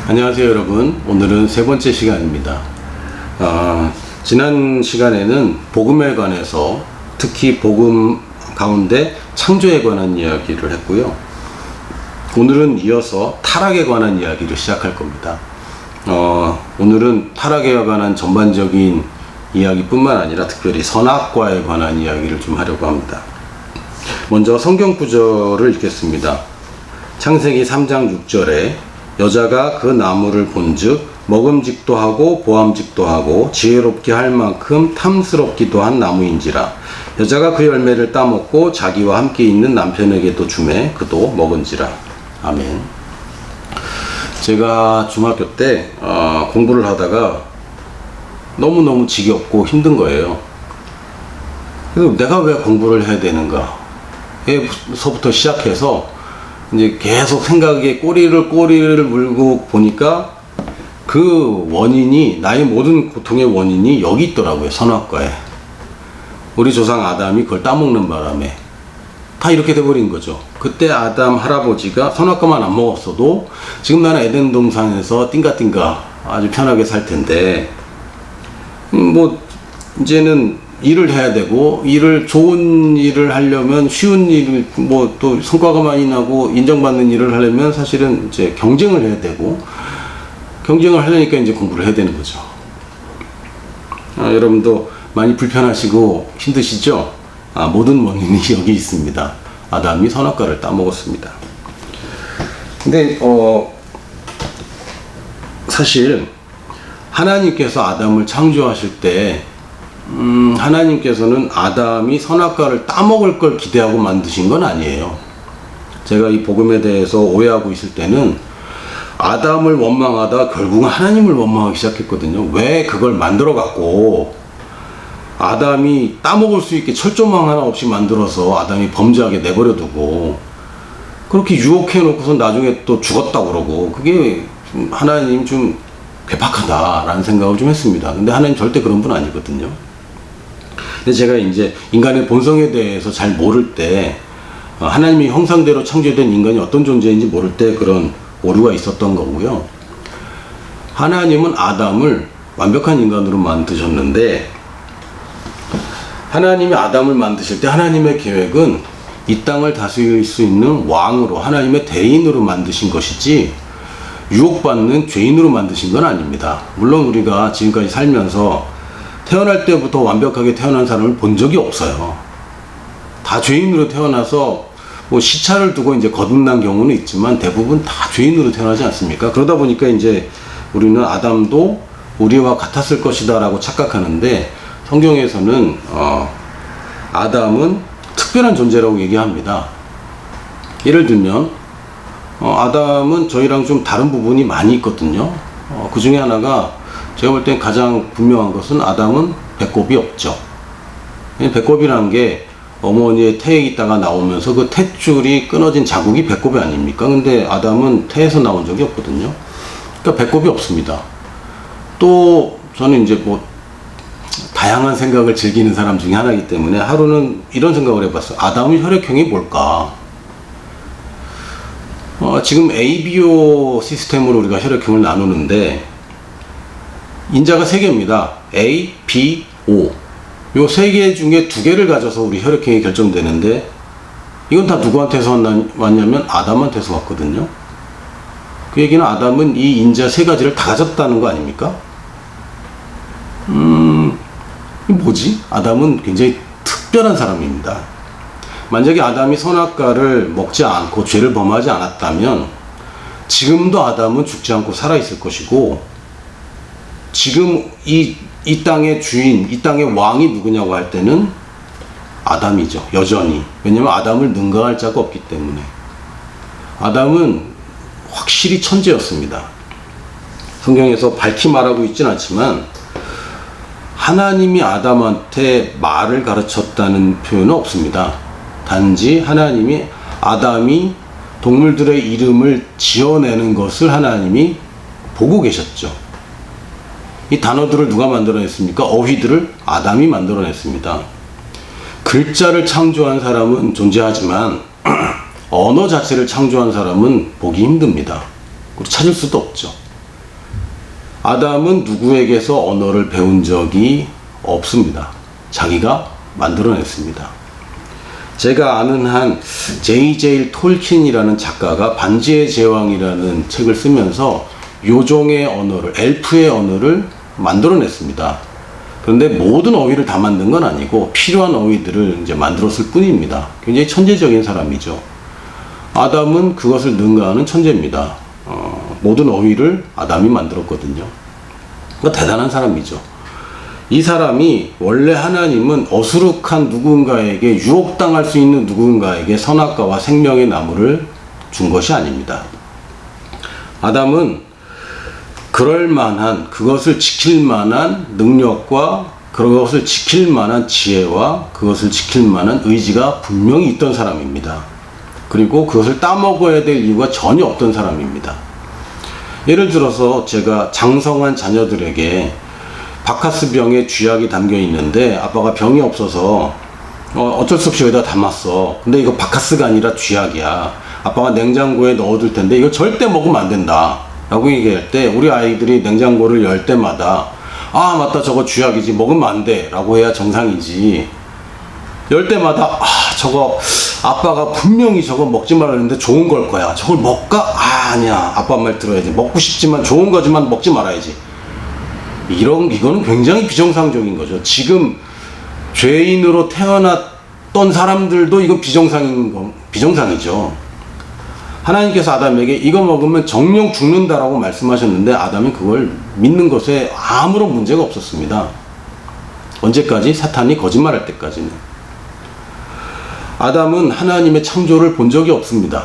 안녕하세요 여러분. 오늘은 세 번째 시간입니다. 지난 시간에는 복음에 관해서 특히 복음 가운데 창조에 관한 이야기를 했고요. 오늘은 이어서 타락에 관한 이야기를 시작할 겁니다. 오늘은 타락에 관한 전반적인 이야기뿐만 아니라 특별히 선악과에 관한 이야기를 좀 하려고 합니다. 먼저 성경 구절을 읽겠습니다. 창세기 3장 6절에 여자가 그 나무를 본즉 먹음직도 하고 보암직도 하고 지혜롭게 할 만큼 탐스럽기도 한 나무인지라. 여자가 그 열매를 따먹고 자기와 함께 있는 남편에게도 주매 그도 먹은지라. 아멘. 제가 중학교 때 공부를 하다가 너무너무 지겹고 힘든 거예요. 그래서 내가 왜 공부를 해야 되는가 에서부터 시작해서 이제 계속 생각에 꼬리를 물고 보니까 그 원인이, 나의 모든 고통의 원인이 여기 있더라고요. 선악과에. 우리 조상 아담이 그걸 따먹는 바람에 다 이렇게 돼버린 거죠. 그때 아담 할아버지가 선악과만 안 먹었어도 지금 나는 에덴 동산에서 띵가띵가 아주 편하게 살 텐데, 뭐 이제는 일을 해야 되고, 좋은 일을 하려면 쉬운 일을, 뭐 또 성과가 많이 나고 인정받는 일을 하려면 사실은 이제 경쟁을 해야 되고, 경쟁을 하려니까 이제 공부를 해야 되는 거죠. 여러분도 많이 불편하시고 힘드시죠? 모든 원인이 여기 있습니다. 아담이 선악과를 따먹었습니다. 근데 사실 하나님께서 아담을 창조하실 때 하나님께서는 아담이 선악과를 따먹을 걸 기대하고 만드신 건 아니에요. 제가 이 복음에 대해서 오해하고 있을 때는 아담을 원망하다 결국은 하나님을 원망하기 시작했거든요. 왜 그걸 만들어 갖고 아담이 따먹을 수 있게 철조망 하나 없이 만들어서 아담이 범죄하게 내버려 두고 그렇게 유혹해 놓고서 나중에 또 죽었다고 그러고, 그게 하나님 좀 괴팍하다라는 생각을 좀 했습니다. 근데 하나님 절대 그런 분 아니거든요. 근데 제가 이제 인간의 본성에 대해서 잘 모를 때, 하나님의 형상대로 창조된 인간이 어떤 존재인지 모를 때 그런 오류가 있었던 거고요. 하나님은 아담을 완벽한 인간으로 만드셨는데, 하나님이 아담을 만드실 때 하나님의 계획은 이 땅을 다스릴 수 있는 왕으로, 하나님의 대리인으로 만드신 것이지 유혹받는 죄인으로 만드신 건 아닙니다. 물론 우리가 지금까지 살면서 태어날 때부터 완벽하게 태어난 사람을 본 적이 없어요. 다 죄인으로 태어나서 뭐 시차를 두고 이제 거듭난 경우는 있지만 대부분 다 죄인으로 태어나지 않습니까? 그러다 보니까 이제 우리는 아담도 우리와 같았을 것이다 라고 착각하는데, 성경에서는 아담은 특별한 존재라고 얘기합니다. 예를 들면 아담은 저희랑 좀 다른 부분이 많이 있거든요. 그 중에 하나가, 제가 볼 땐 가장 분명한 것은 아담은 배꼽이 없죠. 배꼽이라는 게 어머니의 태에 있다가 나오면서 그 탯줄이 끊어진 자국이 배꼽이 아닙니까? 근데 아담은 태에서 나온 적이 없거든요. 그러니까 배꼽이 없습니다. 또 저는 이제 뭐 다양한 생각을 즐기는 사람 중에 하나이기 때문에 하루는 이런 생각을 해봤어요. 아담의 혈액형이 뭘까? 지금 ABO 시스템으로 우리가 혈액형을 나누는데, 인자가 3개입니다. A, B, O. 요 3개 중에 2개를 가져서 우리 혈액형이 결정되는데, 이건 다 누구한테서 왔냐면 아담한테서 왔거든요. 그 얘기는 아담은 이 인자 3가지를 다 가졌다는 거 아닙니까? 뭐지? 아담은 굉장히 특별한 사람입니다. 만약에 아담이 선악과를 먹지 않고 죄를 범하지 않았다면 지금도 아담은 죽지 않고 살아있을 것이고, 지금 이 땅의 주인, 이 땅의 왕이 누구냐고 할 때는 아담이죠. 여전히. 왜냐면 아담을 능가할 자가 없기 때문에. 아담은 확실히 천재였습니다. 성경에서 밝히 말하고 있진 않지만 하나님이 아담한테 말을 가르쳤다는 표현은 없습니다. 단지 하나님이 아담이 동물들의 이름을 지어내는 것을 하나님이 보고 계셨죠. 이 단어들을 누가 만들어냈습니까? 어휘들을 아담이 만들어냈습니다. 글자를 창조한 사람은 존재하지만 언어 자체를 창조한 사람은 보기 힘듭니다. 그리고 찾을 수도 없죠. 아담은 누구에게서 언어를 배운 적이 없습니다. 자기가 만들어냈습니다. 제가 아는 한 J.J. 톨킨이라는 작가가 반지의 제왕이라는 책을 쓰면서 요종의 언어를, 엘프의 언어를 만들어냈습니다. 그런데 모든 어휘를 다 만든 건 아니고 필요한 어휘들을 이제 만들었을 뿐입니다. 굉장히 천재적인 사람이죠. 아담은 그것을 능가하는 천재입니다. 모든 어휘를 아담이 만들었거든요. 그러니까 대단한 사람이죠. 이 사람이 원래 하나님은 어수룩한 누군가에게 유혹당할 수 있는 누군가에게 선악과와 생명의 나무를 준 것이 아닙니다. 아담은 그럴 만한, 그것을 지킬 만한 능력과 그것을 지킬 만한 지혜와 그것을 지킬 만한 의지가 분명히 있던 사람입니다. 그리고 그것을 따먹어야 될 이유가 전혀 없던 사람입니다. 예를 들어서 제가 장성한 자녀들에게 바카스병에 쥐약이 담겨 있는데 아빠가 병이 없어서 어쩔 수 없이 여기다 담았어. 근데 이거 바카스가 아니라 쥐약이야. 아빠가 냉장고에 넣어둘 텐데 이거 절대 먹으면 안 된다 라고 얘기할 때 우리 아이들이 냉장고를 열 때마다 아 맞다 저거 쥐약이지 먹으면 안 돼 라고 해야 정상이지, 열 때마다 아 저거 아빠가 분명히 저거 먹지 말았는데 좋은 걸 거야 저걸 먹까? 아 아니야 아빠 말 들어야지, 먹고 싶지만 좋은 거지만 먹지 말아야지, 이거는 굉장히 비정상적인 거죠. 지금 죄인으로 태어났던 사람들도 이거 비정상이죠. 하나님께서 아담에게 이거 먹으면 정령 죽는다라고 말씀하셨는데 아담이 그걸 믿는 것에 아무런 문제가 없었습니다. 언제까지? 사탄이 거짓말할 때까지는. 아담은 하나님의 창조를 본 적이 없습니다.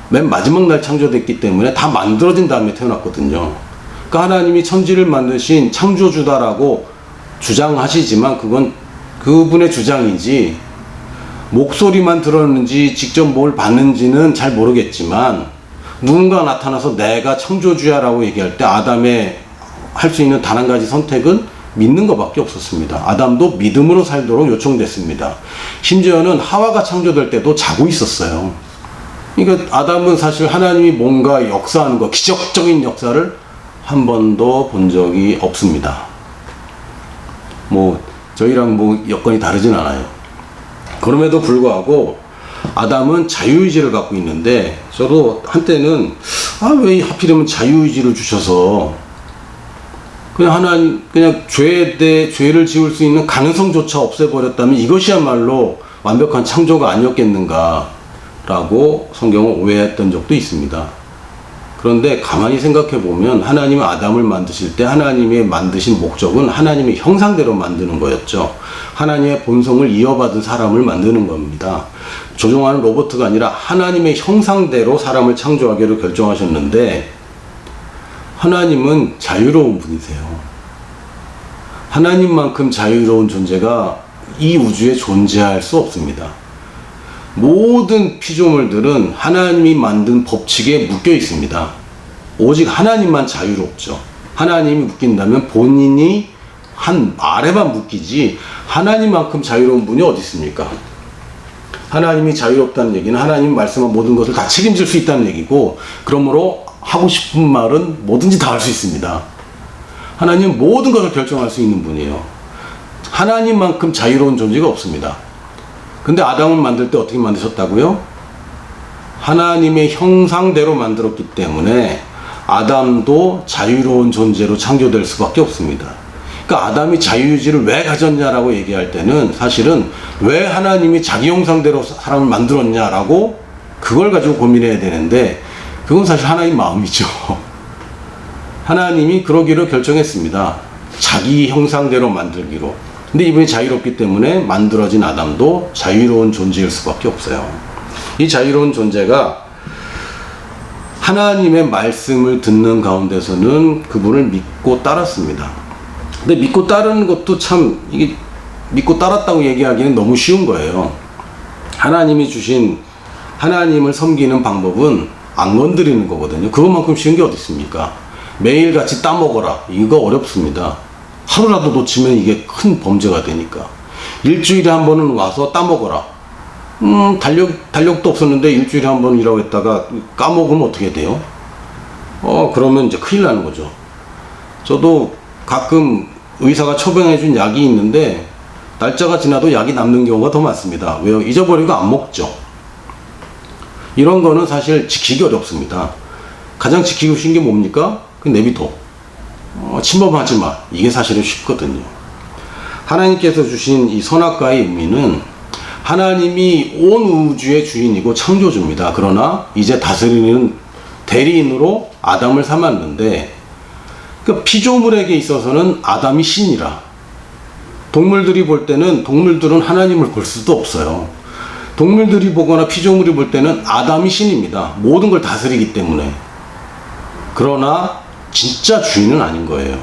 맨 마지막 날 창조됐기 때문에 다 만들어진 다음에 태어났거든요. 그러니까 하나님이 천지를 만드신 창조주다라고 주장하시지만 그건 그분의 주장이지 목소리만 들었는지 직접 뭘 봤는지는 잘 모르겠지만 누군가 나타나서 내가 창조주야 라고 얘기할 때 아담의 할 수 있는 단 한 가지 선택은 믿는 것밖에 없었습니다. 아담도 믿음으로 살도록 요청됐습니다. 심지어는 하와가 창조될 때도 자고 있었어요. 그러니까 아담은 사실 하나님이 뭔가 역사하는 거, 기적적인 역사를 한 번도 본 적이 없습니다. 저희랑 여건이 다르진 않아요. 그럼에도 불구하고 아담은 자유의지를 갖고 있는데 저도 한때는 왜 하필이면 자유의지를 주셔서 그냥 죄를 지을 수 있는 가능성조차 없애버렸다면 이것이야말로 완벽한 창조가 아니었겠는가 라고 성경을 오해했던 적도 있습니다. 그런데 가만히 생각해 보면 하나님은 아담을 만드실 때 하나님의 만드신 목적은 하나님의 형상대로 만드는 거였죠. 하나님의 본성을 이어받은 사람을 만드는 겁니다. 조종하는 로봇가 아니라 하나님의 형상대로 사람을 창조하기로 결정하셨는데 하나님은 자유로운 분이세요. 하나님만큼 자유로운 존재가 이 우주에 존재할 수 없습니다. 모든 피조물들은 하나님이 만든 법칙에 묶여 있습니다. 오직 하나님만 자유롭죠. 하나님이 묶인다면 본인이 한 말에만 묶이지 하나님만큼 자유로운 분이 어디 있습니까? 하나님이 자유롭다는 얘기는 하나님이 말씀한 모든 것을 다 책임질 수 있다는 얘기고, 그러므로 하고 싶은 말은 뭐든지 다 할 수 있습니다. 하나님은 모든 것을 결정할 수 있는 분이에요. 하나님만큼 자유로운 존재가 없습니다. 근데 아담을 만들 때 어떻게 만드셨다고요? 하나님의 형상대로 만들었기 때문에 아담도 자유로운 존재로 창조될 수밖에 없습니다. 그러니까 아담이 자유의지를 왜 가졌냐라고 얘기할 때는 사실은 왜 하나님이 자기 형상대로 사람을 만들었냐라고 그걸 가지고 고민해야 되는데 그건 사실 하나님 마음이죠. 하나님이 그러기로 결정했습니다. 자기 형상대로 만들기로. 근데 이분이 자유롭기 때문에 만들어진 아담도 자유로운 존재일 수밖에 없어요. 이 자유로운 존재가 하나님의 말씀을 듣는 가운데서는 그분을 믿고 따랐습니다. 근데 믿고 따르는 것도 참 이게 믿고 따랐다고 얘기하기는 너무 쉬운 거예요. 하나님이 주신 하나님을 섬기는 방법은 안 건드리는 거거든요. 그것만큼 쉬운 게 어디 있습니까? 매일같이 따먹어라. 이거 어렵습니다. 하루라도 놓치면 이게 큰 범죄가 되니까. 일주일에 한 번은 와서 따먹어라. 달력도 없었는데 일주일에 한 번이라고 했다가 까먹으면 어떻게 돼요? 그러면 이제 큰일 나는 거죠. 저도 가끔 의사가 처방해준 약이 있는데 날짜가 지나도 약이 남는 경우가 더 많습니다. 왜요? 잊어버리고 안 먹죠. 이런 거는 사실 지키기 어렵습니다. 가장 지키고 쉬운 게 뭡니까? 그 내비둬. 침범하지 마. 이게 사실은 쉽거든요. 하나님께서 주신 이 선악과의 의미는 하나님이 온 우주의 주인이고 창조주입니다. 그러나 이제 다스리는 대리인으로 아담을 삼았는데 그 피조물에게 있어서는 아담이 신이라. 동물들이 볼 때는 동물들은 하나님을 볼 수도 없어요. 동물들이 보거나 피조물이 볼 때는 아담이 신입니다. 모든 걸 다스리기 때문에. 그러나 진짜 주인은 아닌 거예요.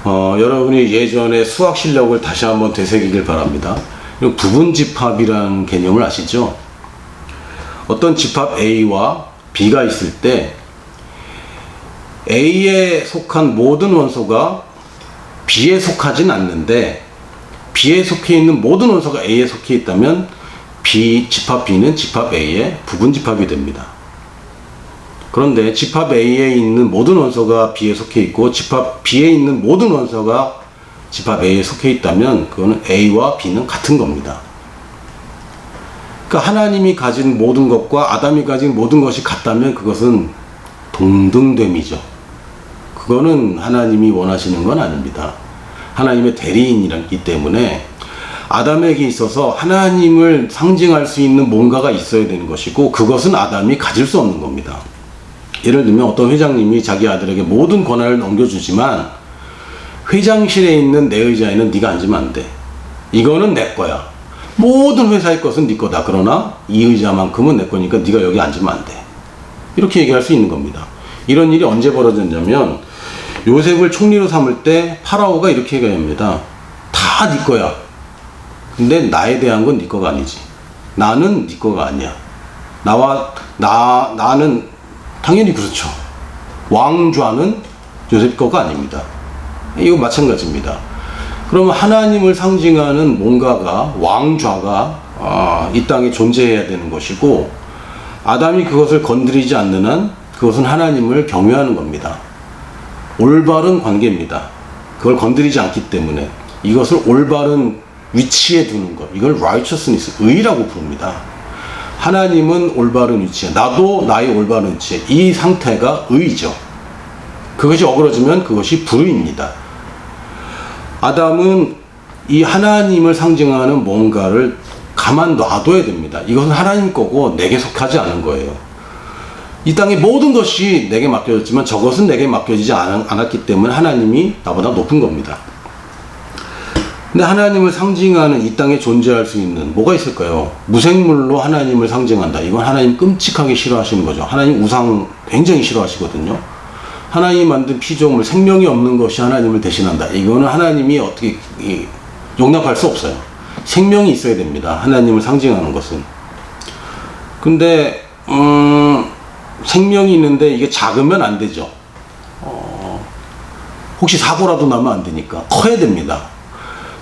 여러분이 예전에 수학 실력을 다시 한번 되새기길 바랍니다. 부분집합이라는 개념을 아시죠? 어떤 집합 A와 B가 있을 때 A에 속한 모든 원소가 B에 속하진 않는데 B에 속해 있는 모든 원소가 A에 속해 있다면 집합 B는 집합 A의 부분집합이 됩니다. 그런데 집합 A에 있는 모든 원소가 B에 속해 있고 집합 B에 있는 모든 원소가 집합 A에 속해 있다면 그거는 A와 B는 같은 겁니다. 그러니까 하나님이 가진 모든 것과 아담이 가진 모든 것이 같다면 그것은 동등됨이죠. 그거는 하나님이 원하시는 건 아닙니다. 하나님의 대리인이기 때문에 아담에게 있어서 하나님을 상징할 수 있는 뭔가가 있어야 되는 것이고 그것은 아담이 가질 수 없는 겁니다. 예를 들면 어떤 회장님이 자기 아들에게 모든 권한을 넘겨주지만 회장실에 있는 내 의자에는 네가 앉으면 안 돼. 이거는 내 거야. 모든 회사의 것은 네 거다. 그러나 이 의자만큼은 내 거니까 네가 여기 앉으면 안 돼. 이렇게 얘기할 수 있는 겁니다. 이런 일이 언제 벌어졌냐면 요셉을 총리로 삼을 때 파라오가 이렇게 얘기합니다. 다 네 거야. 근데 나에 대한 건 네 거가 아니지. 나는 네 거가 아니야. 나는 당연히 그렇죠. 왕좌는 요셉 거가 아닙니다. 이거 마찬가지입니다. 그러면 하나님을 상징하는 뭔가가 왕좌가 이 땅에 존재해야 되는 것이고 아담이 그것을 건드리지 않는 한 그것은 하나님을 경외하는 겁니다. 올바른 관계입니다. 그걸 건드리지 않기 때문에 이것을 올바른 위치에 두는 것, 이걸 righteousness, 의라고 부릅니다. 하나님은 올바른 위치에, 나도 나의 올바른 위치에, 이 상태가 의죠. 그것이 어그러지면 그것이 불의입니다. 아담은 이 하나님을 상징하는 뭔가를 가만 놔둬야 됩니다. 이것은 하나님 거고 내게 속하지 않은 거예요. 이 땅의 모든 것이 내게 맡겨졌지만 저것은 내게 맡겨지지 않았기 때문에 하나님이 나보다 높은 겁니다. 근데 하나님을 상징하는 이 땅에 존재할 수 있는 뭐가 있을까요? 무생물로 하나님을 상징한다. 이건 하나님 끔찍하게 싫어하시는 거죠. 하나님 우상 굉장히 싫어하시거든요. 하나님이 만든 피조물, 생명이 없는 것이 하나님을 대신한다. 이거는 하나님이 어떻게 용납할 수 없어요. 생명이 있어야 됩니다. 하나님을 상징하는 것은. 근데 생명이 있는데 이게 작으면 안 되죠. 혹시 사고라도 나면 안 되니까 커야 됩니다.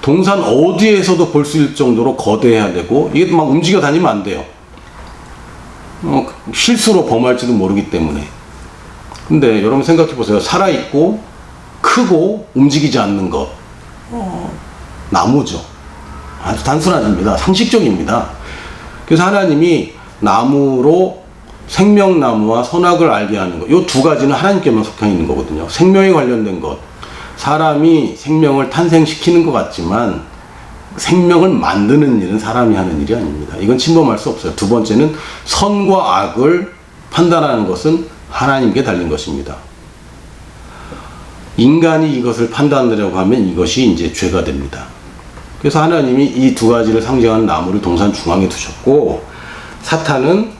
동산 어디에서도 볼 수 있을 정도로 거대해야 되고 이게 막 움직여 다니면 안 돼요. 실수로 범할지도 모르기 때문에. 근데 여러분 생각해 보세요. 살아있고 크고 움직이지 않는 것. 나무죠. 아주 단순합니다. 상식적입니다. 그래서 하나님이 나무로 생명나무와 선악을 알게 하는 것. 이 두 가지는 하나님께만 속해 있는 거거든요. 생명에 관련된 것. 사람이 생명을 탄생시키는 것 같지만 생명을 만드는 일은 사람이 하는 일이 아닙니다. 이건 침범할 수 없어요. 두 번째는 선과 악을 판단하는 것은 하나님께 달린 것입니다. 인간이 이것을 판단하려고 하면 이것이 이제 죄가 됩니다. 그래서 하나님이 이 두 가지를 상징하는 나무를 동산 중앙에 두셨고 사탄은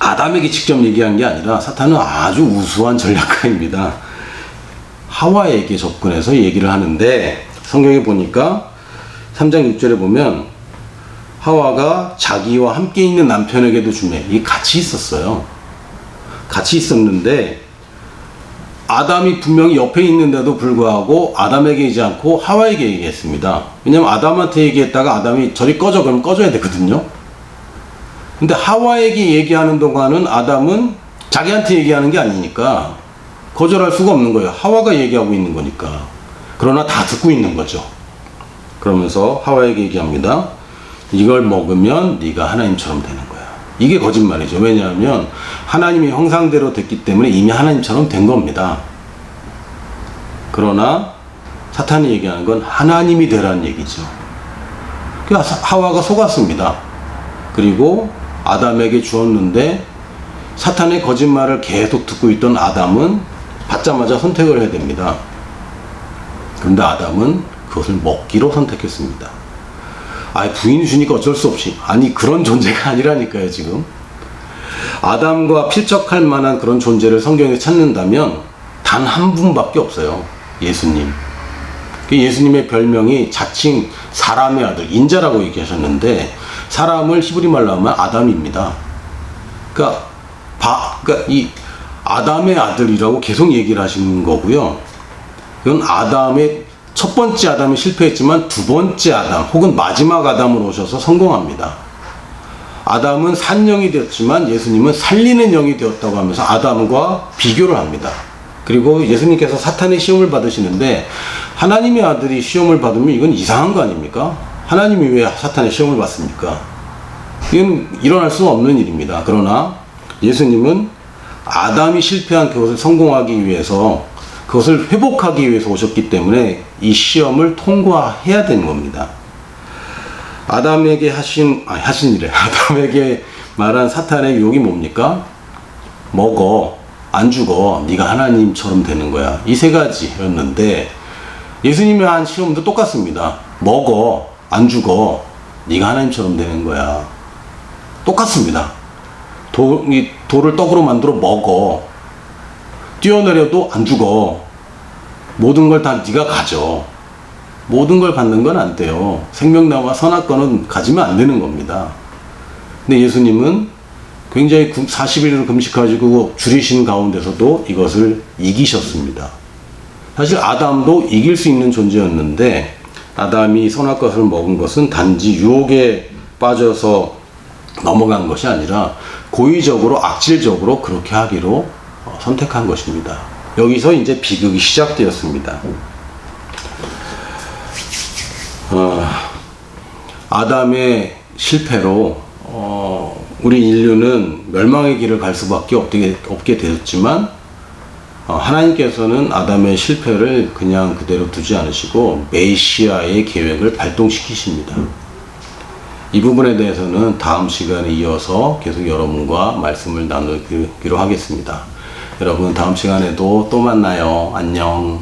아담에게 직접 얘기한 게 아니라 사탄은 아주 우수한 전략가입니다. 하와에게 접근해서 얘기를 하는데 성경에 보니까 3장 6절에 보면 하와가 자기와 함께 있는 남편에게도 주매. 이게 같이 있었어요. 같이 있었는데 아담이 분명히 옆에 있는데도 불구하고 아담에게 얘기하지 않고 하와에게 얘기했습니다. 왜냐면 아담한테 얘기했다가 아담이 저리 꺼져 그러면 꺼져야 되거든요. 근데 하와에게 얘기하는 동안은 아담은 자기한테 얘기하는 게 아니니까 거절할 수가 없는 거예요. 하와가 얘기하고 있는 거니까. 그러나 다 듣고 있는 거죠. 그러면서 하와에게 얘기합니다. 이걸 먹으면 네가 하나님처럼 되는 거야. 이게 거짓말이죠. 왜냐하면 하나님의 형상대로 됐기 때문에 이미 하나님처럼 된 겁니다. 그러나 사탄이 얘기하는 건 하나님이 되라는 얘기죠. 그러니까 하와가 속았습니다. 그리고 아담에게 주었는데 사탄의 거짓말을 계속 듣고 있던 아담은 받자마자 선택을 해야 됩니다. 그런데 아담은 그것을 먹기로 선택했습니다. 부인이 주니까 어쩔 수 없이. 아니, 그런 존재가 아니라니까요, 지금. 아담과 필적할 만한 그런 존재를 성경에 찾는다면 단 한 분밖에 없어요. 예수님. 예수님의 별명이 자칭 사람의 아들, 인자라고 얘기하셨는데, 사람을 히브리 말로 하면 아담입니다. 그러니까 이 아담의 아들이라고 계속 얘기를 하시는 거고요. 이건 아담의 첫 번째 아담이 실패했지만 두 번째 아담 혹은 마지막 아담으로 오셔서 성공합니다. 아담은 산 영이 되었지만 예수님은 살리는 영이 되었다고 하면서 아담과 비교를 합니다. 그리고 예수님께서 사탄의 시험을 받으시는데 하나님의 아들이 시험을 받으면 이건 이상한 거 아닙니까? 하나님이 왜 사탄의 시험을 받습니까? 이건 일어날 수 없는 일입니다. 그러나 예수님은 아담이 실패한 그것을 성공하기 위해서, 그것을 회복하기 위해서 오셨기 때문에 이 시험을 통과해야 되는 겁니다. 아담에게 하신 일에 아담에게 말한 사탄의 유혹이 뭡니까? 먹어, 안 죽어, 네가 하나님처럼 되는 거야. 이 세 가지였는데 예수님이 한 시험도 똑같습니다. 먹어, 안 죽어, 네가 하나님처럼 되는 거야. 똑같습니다. 돌을 떡으로 만들어 먹어. 뛰어내려도 안 죽어. 모든 걸 다 네가 가져. 모든 걸 갖는 건 안 돼요. 생명나무와 선악과는 가지면 안 되는 겁니다. 근데 예수님은 굉장히 40일을 금식하시고 줄이신 가운데서도 이것을 이기셨습니다. 사실 아담도 이길 수 있는 존재였는데 아담이 선악과를 먹은 것은 단지 유혹에 빠져서 넘어간 것이 아니라 고의적으로 악질적으로 그렇게 하기로 선택한 것입니다. 여기서 이제 비극이 시작되었습니다. 아담의 실패로 우리 인류는 멸망의 길을 갈 수밖에 없게 되었지만 하나님께서는 아담의 실패를 그냥 그대로 두지 않으시고 메시아의 계획을 발동시키십니다. 이 부분에 대해서는 다음 시간에 이어서 계속 여러분과 말씀을 나누기로 하겠습니다. 여러분 다음 시간에도 또 만나요. 안녕.